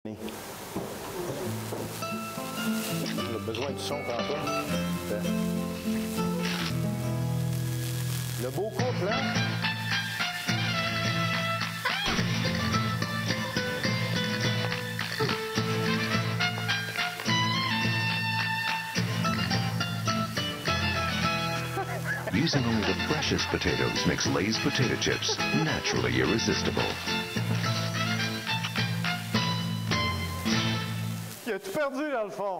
On a besoin du son tantôt. Le beau couple, hein? Using only the freshest potatoes makes Lay's potato chips naturally irresistible. Il a tout perdu dans le fond.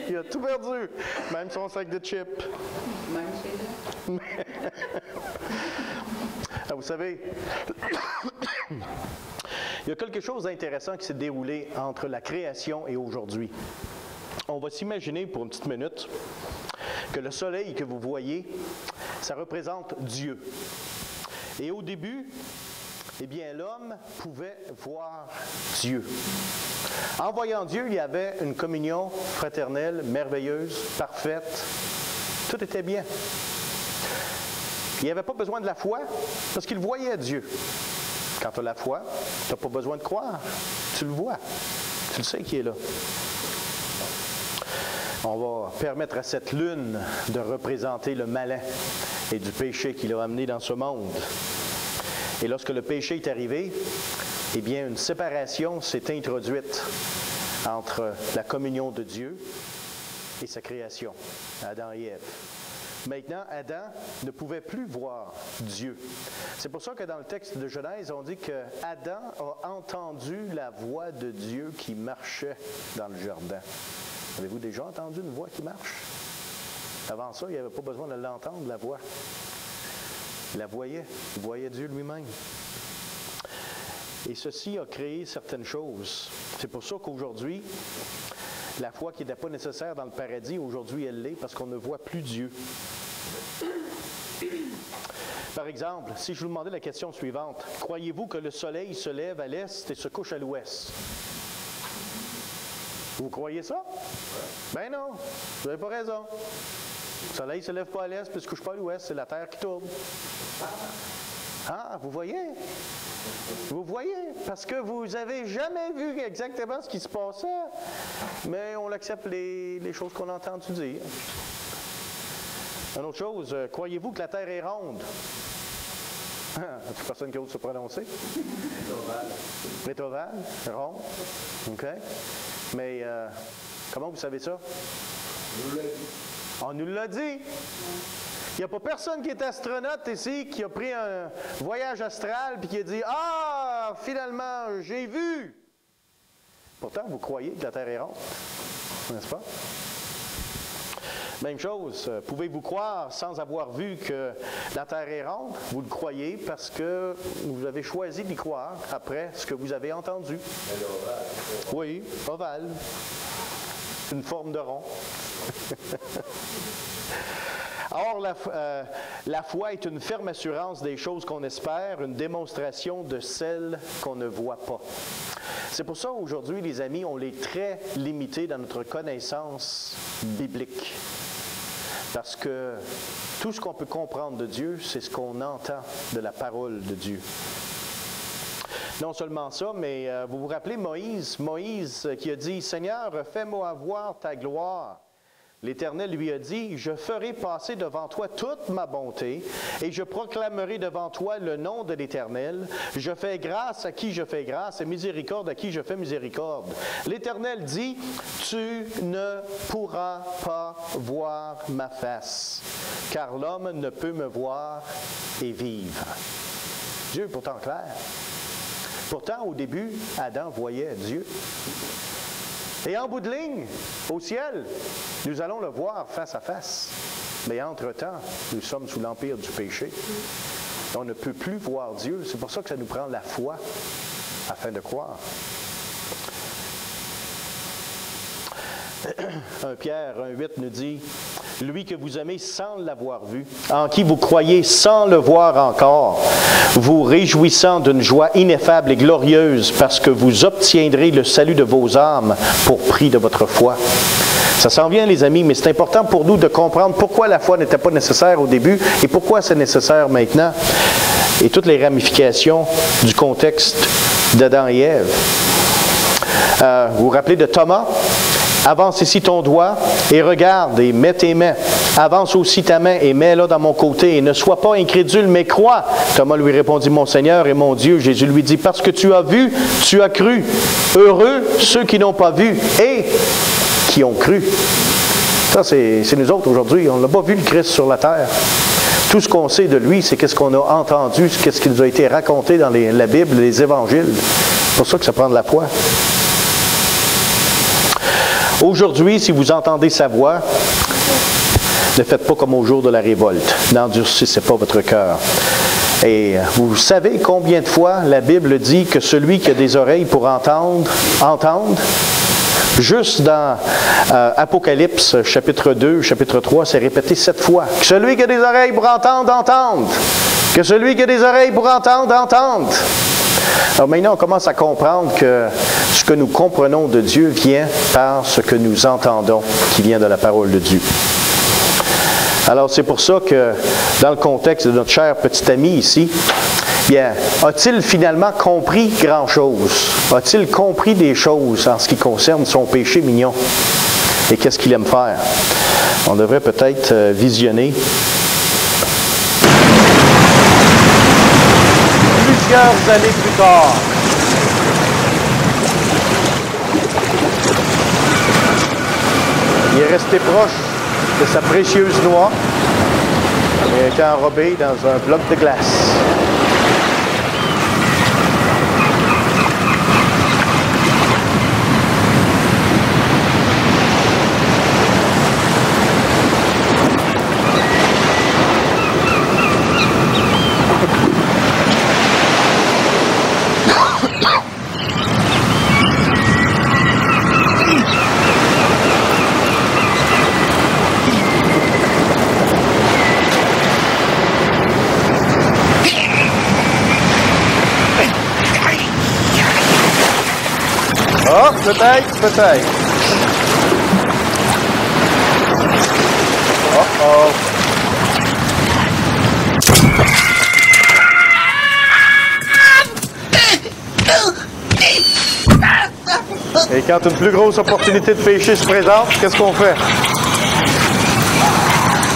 Il a tout perdu. Même son sac de chips. Même chez nous. Vous savez, il y a quelque chose d'intéressant qui s'est déroulé entre la création et aujourd'hui. On va s'imaginer pour une petite minute que le soleil que vous voyez, ça représente Dieu. Et au début, eh bien, l'homme pouvait voir Dieu. En voyant Dieu, il y avait une communion fraternelle, merveilleuse, parfaite. Tout était bien. Il n'y avait pas besoin de la foi parce qu'il voyait Dieu. Quand tu as la foi, tu n'as pas besoin de croire. Tu le vois. Tu le sais qu'il est là. On va permettre à cette lune de représenter le malin et du péché qu'il a amené dans ce monde. Et lorsque le péché est arrivé, eh bien, une séparation s'est introduite entre la communion de Dieu et sa création, Adam et Ève. Maintenant, Adam ne pouvait plus voir Dieu. C'est pour ça que dans le texte de Genèse, on dit que Adam a entendu la voix de Dieu qui marchait dans le jardin. Avez-vous déjà entendu une voix qui marche? Avant ça, il n'y avait pas besoin de l'entendre, la voix. Il la voyait. Il voyait Dieu lui-même. Et ceci a créé certaines choses. C'est pour ça qu'aujourd'hui, la foi qui n'était pas nécessaire dans le paradis, aujourd'hui, elle l'est parce qu'on ne voit plus Dieu. Par exemple, si je vous demandais la question suivante, croyez-vous que le soleil se lève à l'est et se couche à l'ouest? Vous croyez ça? Ben non, vous n'avez pas raison. Le soleil ne se lève pas à l'est et ne se couche pas à l'ouest, c'est la terre qui tourne. Ah, vous voyez? Vous voyez? Parce que vous n'avez jamais vu exactement ce qui se passait, mais on accepte les choses qu'on a entendues dire. Une autre chose, croyez-vous que la terre est ronde? Il n'y a plus personne qui ose se prononcer. Elle est ovale, ronde. OK. Mais comment vous savez ça? On nous l'a dit. Il n'y a pas personne qui est astronaute ici qui a pris un voyage astral et qui a dit « Ah, finalement, j'ai vu! » Pourtant, vous croyez que la Terre est ronde, n'est-ce pas? Même chose, pouvez-vous croire sans avoir vu que la Terre est ronde? Vous le croyez parce que vous avez choisi d'y croire après ce que vous avez entendu. Elle est ovale. Oui, ovale. Une forme de rond. Or, la foi est une ferme assurance des choses qu'on espère, une démonstration de celles qu'on ne voit pas. C'est pour ça aujourd'hui, les amis, on est très limités dans notre connaissance biblique. Parce que tout ce qu'on peut comprendre de Dieu, c'est ce qu'on entend de la parole de Dieu. Non seulement ça, mais vous vous rappelez Moïse qui a dit « Seigneur, fais-moi voir ta gloire ». L'Éternel lui a dit, « Je ferai passer devant toi toute ma bonté, et je proclamerai devant toi le nom de l'Éternel. Je fais grâce à qui je fais grâce, et miséricorde à qui je fais miséricorde. » L'Éternel dit, « Tu ne pourras pas voir ma face, car l'homme ne peut me voir et vivre. » Dieu est pourtant clair. Pourtant, au début, Adam voyait Dieu. Et en bout de ligne, au ciel, nous allons le voir face à face. Mais entre-temps, nous sommes sous l'empire du péché. On ne peut plus voir Dieu. C'est pour ça que ça nous prend la foi afin de croire. 1 Pierre 1,8 nous dit « Lui que vous aimez sans l'avoir vu, en qui vous croyez sans le voir encore, vous réjouissant d'une joie ineffable et glorieuse parce que vous obtiendrez le salut de vos âmes pour prix de votre foi. » Ça s'en vient, les amis, mais c'est important pour nous de comprendre pourquoi la foi n'était pas nécessaire au début et pourquoi c'est nécessaire maintenant et toutes les ramifications du contexte d'Adam et Ève. Vous vous rappelez de Thomas? Avance ici ton doigt et regarde et mets tes mains. Avance aussi ta main et mets-la dans mon côté et ne sois pas incrédule, mais crois. Thomas lui répondit, mon Seigneur et mon Dieu. Jésus lui dit, parce que tu as vu, tu as cru. Heureux ceux qui n'ont pas vu et qui ont cru. Ça, c'est nous autres aujourd'hui. On n'a pas vu le Christ sur la terre. Tout ce qu'on sait de lui, c'est qu'est-ce qu'on a entendu, qu'est-ce qui nous a été raconté dans la Bible, les évangiles. C'est pour ça que ça prend de la foi. Aujourd'hui, si vous entendez sa voix, ne faites pas comme au jour de la révolte. N'endurcissez pas votre cœur. Et vous savez combien de fois la Bible dit que celui qui a des oreilles pour entendre, entende. Juste dans Apocalypse, chapitre 2, chapitre 3, c'est répété 7 fois. Que celui qui a des oreilles pour entendre, entende. Que celui qui a des oreilles pour entendre, entende. Alors maintenant, on commence à comprendre que ce que nous comprenons de Dieu vient par ce que nous entendons, qui vient de la parole de Dieu. Alors c'est pour ça que, dans le contexte de notre cher petit ami ici, bien, a-t-il finalement compris grand-chose? A-t-il compris des choses en ce qui concerne son péché mignon? Et qu'est-ce qu'il aime faire? On devrait peut-être visionner plusieurs années plus tard. Il est resté proche de sa précieuse noix. Il a été enrobé dans un bloc de glace. Oh, peut-être, peut-être. Oh. Et quand une plus grosse opportunité de péché se présente, qu'est-ce qu'on fait?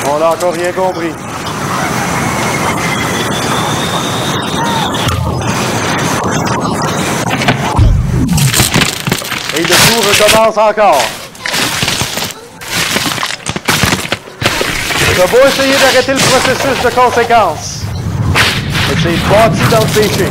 On n'a encore rien compris. Et le tout recommence encore. On a beau essayer d'arrêter le processus de conséquence. Mais c'est bâti dans le péché.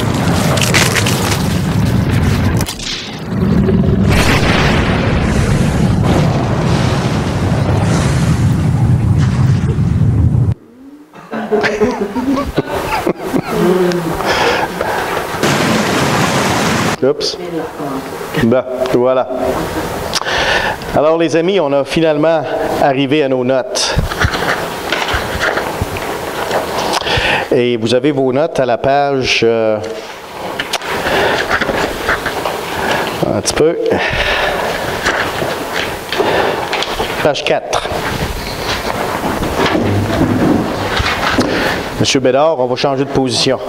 Oups. Ben, voilà. Alors les amis, on a finalement arrivé à nos notes. Et vous avez vos notes à la page... un petit peu. Page 4. Monsieur Bédard, on va changer de position.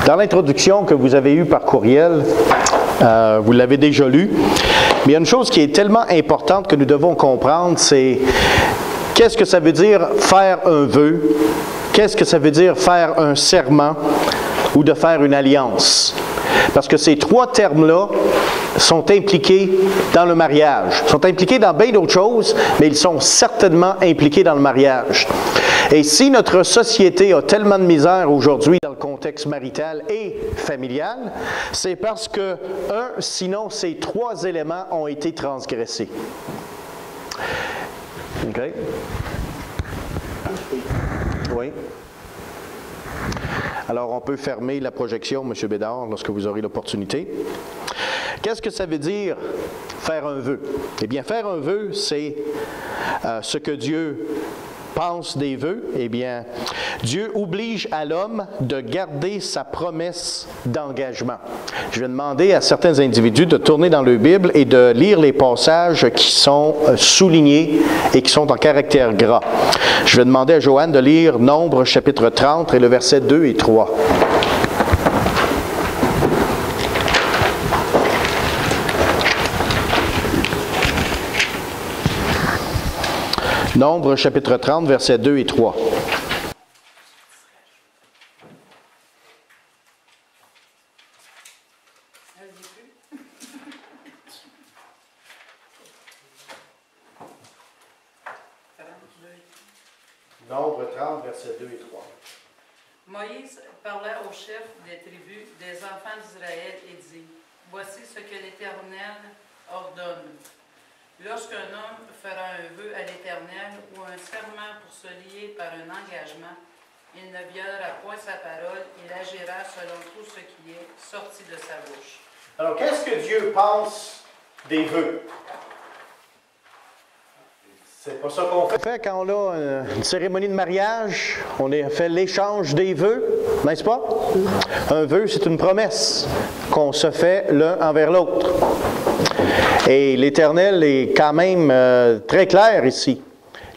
Dans l'introduction que vous avez eue par courriel, vous l'avez déjà lu, mais il y a une chose qui est tellement importante que nous devons comprendre, c'est qu'est-ce que ça veut dire faire un vœu, qu'est-ce que ça veut dire faire un serment ou de faire une alliance. Parce que ces trois termes-là sont impliqués dans le mariage. Ils sont impliqués dans bien d'autres choses, mais ils sont certainement impliqués dans le mariage. Et si notre société a tellement de misère aujourd'hui dans le contexte marital et familial, c'est parce que, sinon ces trois éléments ont été transgressés. OK? Oui. Alors, on peut fermer la projection, M. Bédard, lorsque vous aurez l'opportunité. Qu'est-ce que ça veut dire faire un vœu? Eh bien, faire un vœu, c'est ce que Dieu pense des vœux? Eh bien, Dieu oblige à l'homme de garder sa promesse d'engagement. Je vais demander à certains individus de tourner dans leur Bible et de lire les passages qui sont soulignés et qui sont en caractère gras. Je vais demander à Joanne de lire Nombre chapitre 30 et le verset 2 et 3. Nombre chapitre 30, versets 2 et 3. Nombre 30, versets 2 et 3. Moïse parla aux chefs des tribus des enfants d'Israël et dit, « Voici ce que l'Éternel ordonne. Lorsqu'un homme fera un vœu à l'Éternel ou un serment pour se lier par un engagement, il ne violera point sa parole, il agira selon tout ce qui est sorti de sa bouche. » Alors, qu'est-ce que Dieu pense des vœux? C'est pas ça qu'on fait quand on a une cérémonie de mariage. On a fait l'échange des vœux, n'est-ce pas? Un vœu, c'est une promesse qu'on se fait l'un envers l'autre. Et l'Éternel est quand même très clair ici.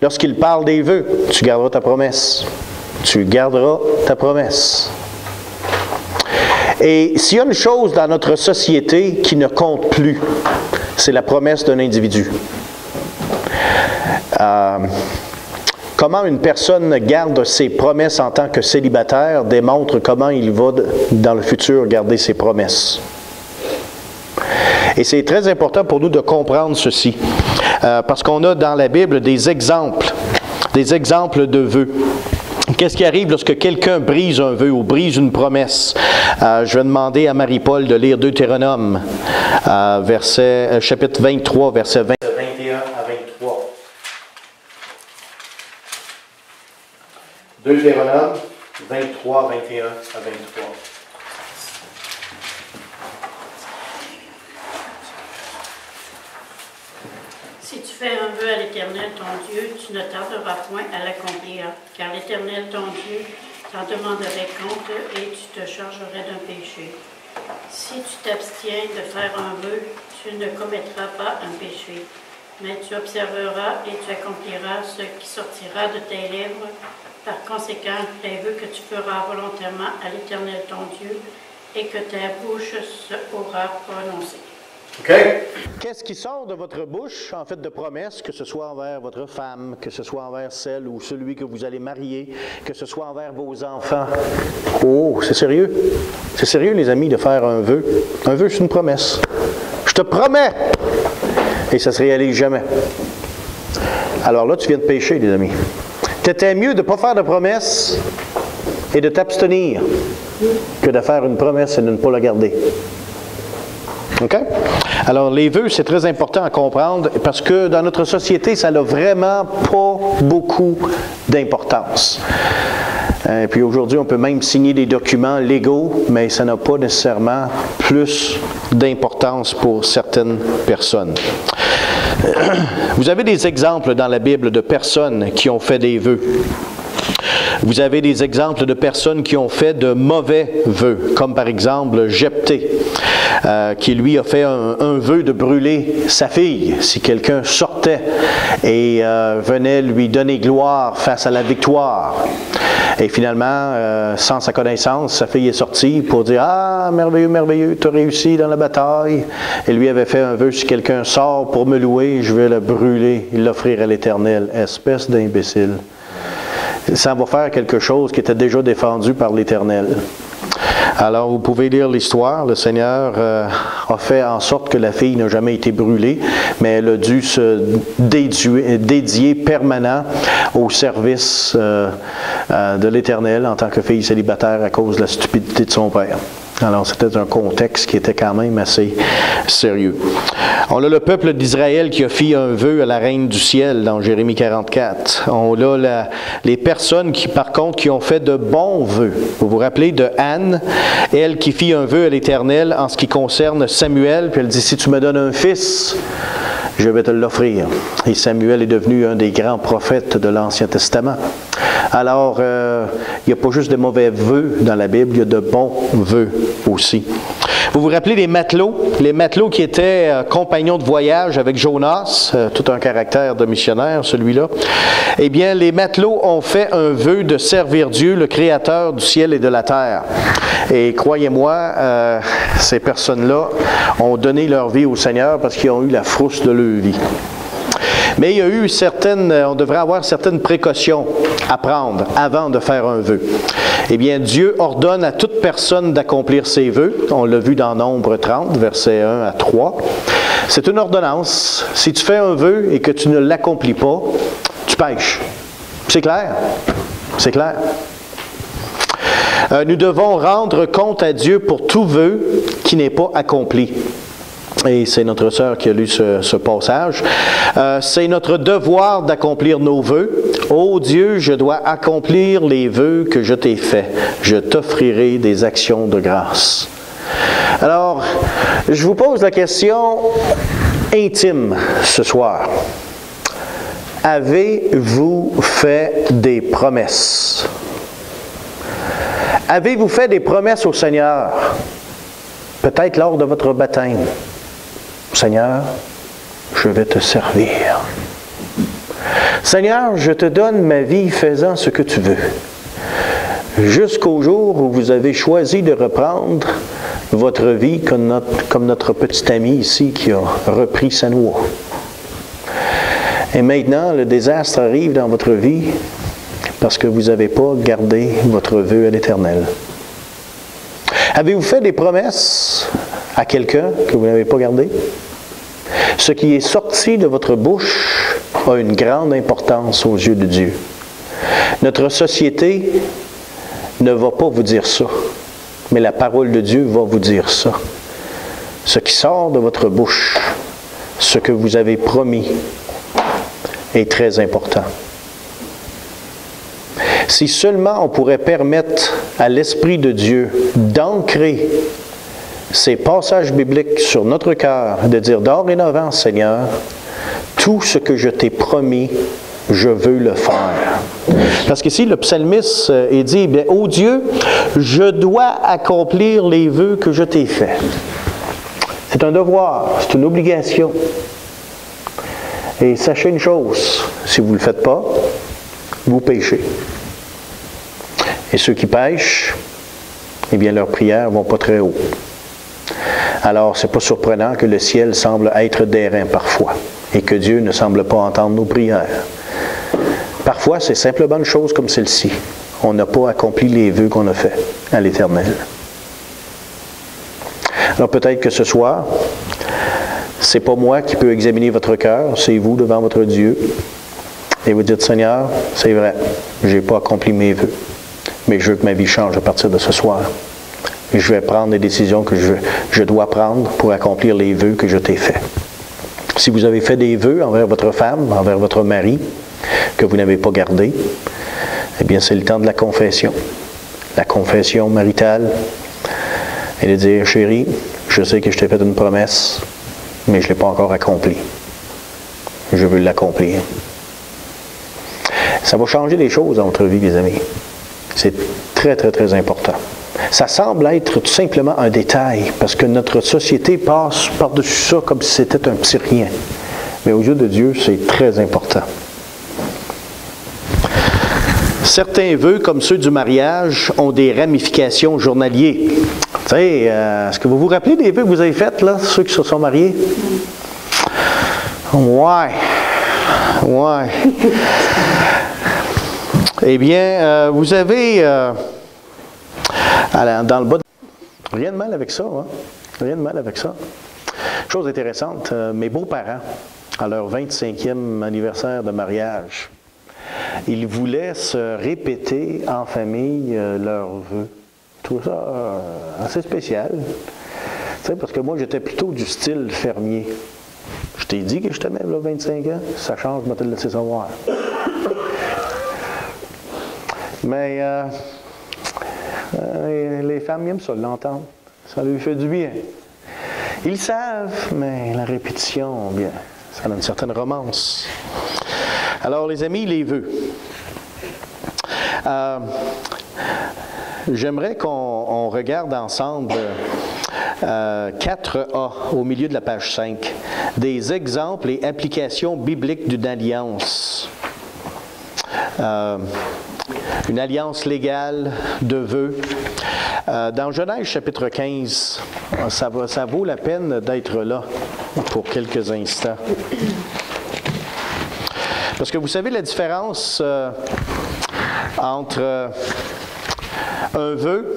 Lorsqu'il parle des vœux, tu garderas ta promesse. Tu garderas ta promesse. Et s'il y a une chose dans notre société qui ne compte plus, c'est la promesse d'un individu. Comment une personne garde ses promesses en tant que célibataire démontre comment il va dans le futur garder ses promesses. Et c'est très important pour nous de comprendre ceci, parce qu'on a dans la Bible des exemples de vœux. Qu'est-ce qui arrive lorsque quelqu'un brise un vœu ou brise une promesse? Je vais demander à Marie-Paul de lire Deutéronome, chapitre 23, verset 21 à 23. Deutéronome 23, 21 à 23. Si tu fais un vœu à l'Éternel ton Dieu, tu ne tarderas point à l'accomplir, car l'Éternel ton Dieu t'en demanderait compte et tu te chargerais d'un péché. Si tu t'abstiens de faire un vœu, tu ne commettras pas un péché, mais tu observeras et tu accompliras ce qui sortira de tes lèvres. Par conséquent, les vœux que tu feras volontairement à l'Éternel ton Dieu et que ta bouche se aura prononcé. OK? Qu'est-ce qui sort de votre bouche, en fait, de promesses, que ce soit envers votre femme, que ce soit envers celle ou celui que vous allez marier, que ce soit envers vos enfants? Oh, c'est sérieux? C'est sérieux, les amis, de faire un vœu. Un vœu, c'est une promesse. Je te promets! Et ça ne se réalise jamais. Alors là, tu viens de pécher, les amis. C'était mieux de ne pas faire de promesses et de t'abstenir que de faire une promesse et de ne pas la garder. OK? Alors, les vœux, c'est très important à comprendre parce que dans notre société, ça n'a vraiment pas beaucoup d'importance. Et puis aujourd'hui, on peut même signer des documents légaux, mais ça n'a pas nécessairement plus d'importance pour certaines personnes. Vous avez des exemples dans la Bible de personnes qui ont fait des vœux. Vous avez des exemples de personnes qui ont fait de mauvais vœux, comme par exemple Jephthé, qui lui a fait un vœu de brûler sa fille si quelqu'un sortait et venait lui donner gloire face à la victoire. Et finalement, sans sa connaissance, sa fille est sortie pour dire « Ah, merveilleux, merveilleux, tu as réussi dans la bataille. » Et lui avait fait un vœu « Si quelqu'un sort pour me louer, je vais le brûler et l'offrir à l'Éternel. » Espèce d'imbécile. Ça va faire quelque chose qui était déjà défendu par l'Éternel. Alors, vous pouvez lire l'histoire. Le Seigneur a fait en sorte que la fille n'a jamais été brûlée, mais elle a dû se dédier permanent au service de l'Éternel en tant que fille célibataire à cause de la stupidité de son père. Alors, c'était un contexte qui était quand même assez sérieux. On a le peuple d'Israël qui a fait un vœu à la reine du ciel dans Jérémie 44. On a les personnes qui, par contre, qui ont fait de bons vœux. Vous vous rappelez de Anne, elle qui fit un vœu à l'Éternel en ce qui concerne Samuel, puis elle dit, si tu me donnes un fils, je vais te l'offrir. Et Samuel est devenu un des grands prophètes de l'Ancien Testament. Alors, il n'y a pas juste de mauvais vœux dans la Bible, il y a de bons vœux aussi. Vous vous rappelez les matelots qui étaient compagnons de voyage avec Jonas, tout un caractère de missionnaire celui-là. Eh bien, les matelots ont fait un vœu de servir Dieu, le Créateur du ciel et de la terre. Et croyez-moi, ces personnes-là ont donné leur vie au Seigneur parce qu'ils ont eu la frousse de leur vie. Mais il y a eu on devrait avoir certaines précautions à prendre avant de faire un vœu. Eh bien, Dieu ordonne à toute personne d'accomplir ses vœux. On l'a vu dans Nombre 30, versets 1 à 3. C'est une ordonnance. Si tu fais un vœu et que tu ne l'accomplis pas, tu pêches. C'est clair? C'est clair. Nous devons rendre compte à Dieu pour tout vœu qui n'est pas accompli. Et c'est notre sœur qui a lu ce passage. C'est notre devoir d'accomplir nos vœux. Ô Dieu, je dois accomplir les vœux que je t'ai faits. Je t'offrirai des actions de grâce. Alors, je vous pose la question intime ce soir. Avez-vous fait des promesses? Avez-vous fait des promesses au Seigneur? Peut-être lors de votre baptême. Seigneur, je vais te servir. Seigneur, je te donne ma vie faisant ce que tu veux. Jusqu'au jour où vous avez choisi de reprendre votre vie comme notre petit ami ici qui a repris sa noix. Et maintenant, le désastre arrive dans votre vie parce que vous n'avez pas gardé votre vœu à l'Éternel. Avez-vous fait des promesses à quelqu'un que vous n'avez pas gardé? Ce qui est sorti de votre bouche a une grande importance aux yeux de Dieu. Notre société ne va pas vous dire ça, mais la parole de Dieu va vous dire ça. Ce qui sort de votre bouche, ce que vous avez promis, est très important. Si seulement on pourrait permettre à l'Esprit de Dieu d'ancrer ces passages bibliques sur notre cœur, de dire dorénavant, Seigneur, tout ce que je t'ai promis, je veux le faire. Parce qu'ici, le psalmiste, il dit, bien, ô Dieu, je dois accomplir les vœux que je t'ai faits. C'est un devoir, c'est une obligation. Et sachez une chose, si vous ne le faites pas, vous péchez. Et ceux qui pêchent, eh bien, leurs prières ne vont pas très haut. Alors, ce n'est pas surprenant que le ciel semble être d'airain parfois et que Dieu ne semble pas entendre nos prières. Parfois, c'est simplement une chose comme celle-ci. On n'a pas accompli les vœux qu'on a faits à l'Éternel. Alors, peut-être que ce soir, c'est pas moi qui peux examiner votre cœur, c'est vous devant votre Dieu. Et vous dites, Seigneur, c'est vrai, je n'ai pas accompli mes vœux, mais je veux que ma vie change à partir de ce soir. Et je vais prendre les décisions que je dois prendre pour accomplir les vœux que je t'ai faits. Si vous avez fait des vœux envers votre femme, envers votre mari, que vous n'avez pas gardés, eh bien, c'est le temps de la confession maritale, et de dire, chérie, je sais que je t'ai fait une promesse, mais je ne l'ai pas encore accomplie. Je veux l'accomplir. Ça va changer les choses dans votre vie, les amis. C'est très, très, très important. Ça semble être tout simplement un détail, parce que notre société passe par-dessus ça comme si c'était un petit rien. Mais aux yeux de Dieu, c'est très important. Certains vœux, comme ceux du mariage, ont des ramifications journalières. Tu sais, est-ce que vous vous rappelez des vœux que vous avez faits, là, ceux qui se sont mariés? Ouais. Eh bien, vous avez, dans le bas, rien de mal avec ça, hein? Rien de mal avec ça. Chose intéressante, mes beaux-parents, à leur 25e anniversaire de mariage, ils voulaient se répéter en famille leurs vœux. Je trouve ça assez spécial. Tu sais, parce que moi, j'étais plutôt du style fermier. Je t'ai dit que je t'aimais, là, 25 ans. Ça change, je vais te le laisser savoir. Mais les femmes aiment ça, l'entendre. Ça lui fait du bien. Ils savent, mais la répétition, bien, Ça a une certaine romance. Alors, les amis, les vœux. J'aimerais qu'on regarde ensemble 4A au milieu de la page 5. Des exemples et applications bibliques d'une alliance. Une alliance légale de vœux. Dans Genèse chapitre 15, ça vaut la peine d'être là pour quelques instants. Parce que vous savez la différence entre un vœu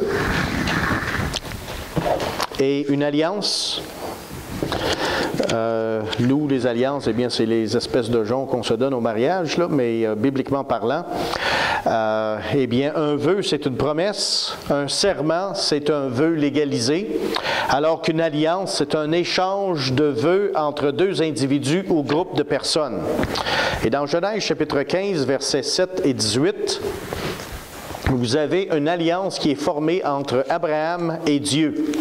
et une alliance. Nous, les alliances, eh bien, c'est les espèces de joncs qu'on se donne au mariage, là, mais bibliquement parlant, eh bien, un vœu, c'est une promesse. Un serment, c'est un vœu légalisé. Alors qu'une alliance, c'est un échange de vœux entre deux individus ou groupes de personnes. Et dans Genèse chapitre 15, versets 7 et 18, vous avez une alliance qui est formée entre Abraham et Dieu.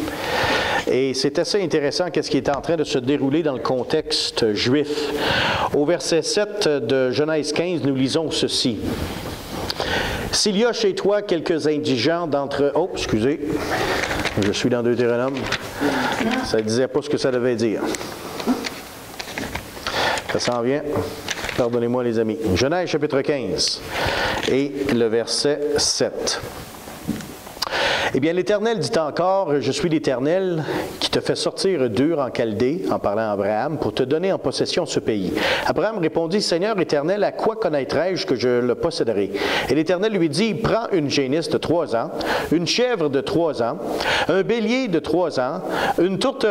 Et c'est assez intéressant qu'est-ce qui est en train de se dérouler dans le contexte juif. Au verset 7 de Genèse 15, nous lisons ceci. « S'il y a chez toi quelques indigents d'entre... » Oh, excusez, je suis dans Deutéronome. Ça ne disait pas ce que ça devait dire. Ça s'en vient. Pardonnez-moi les amis. Genèse chapitre 15 et le verset 7. Eh bien, l'Éternel dit encore, « Je suis l'Éternel qui te fait sortir d'Ur en Chaldée, en parlant à Abraham, pour te donner en possession ce pays. » Abraham répondit, « Seigneur Éternel, à quoi connaîtrai-je que je le posséderai? » Et l'Éternel lui dit, « Prends une génisse de 3 ans, une chèvre de 3 ans, un bélier de 3 ans, une tourterelle